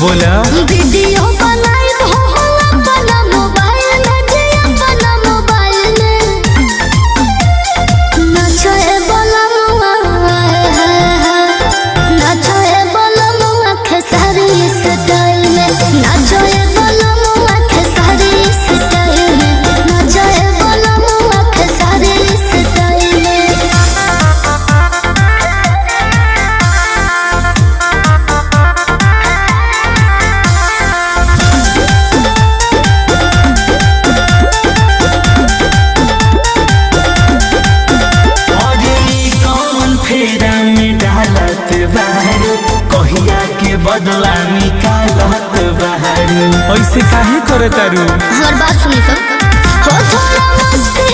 बोला वीडियो बनाई हो अपना मोबाइल में जे अपना मोबाइल में नाचे बलमुआ खेसारी स्टाइल में नाचे बलमुआ खेसारी स्टाइल में नाचे बलमुआ खेसारी स्टाइल में। बदला निकालत बाहर ऐसे काहे करे तारू हमार बात सुनी तो हो थोड़ा मस्ती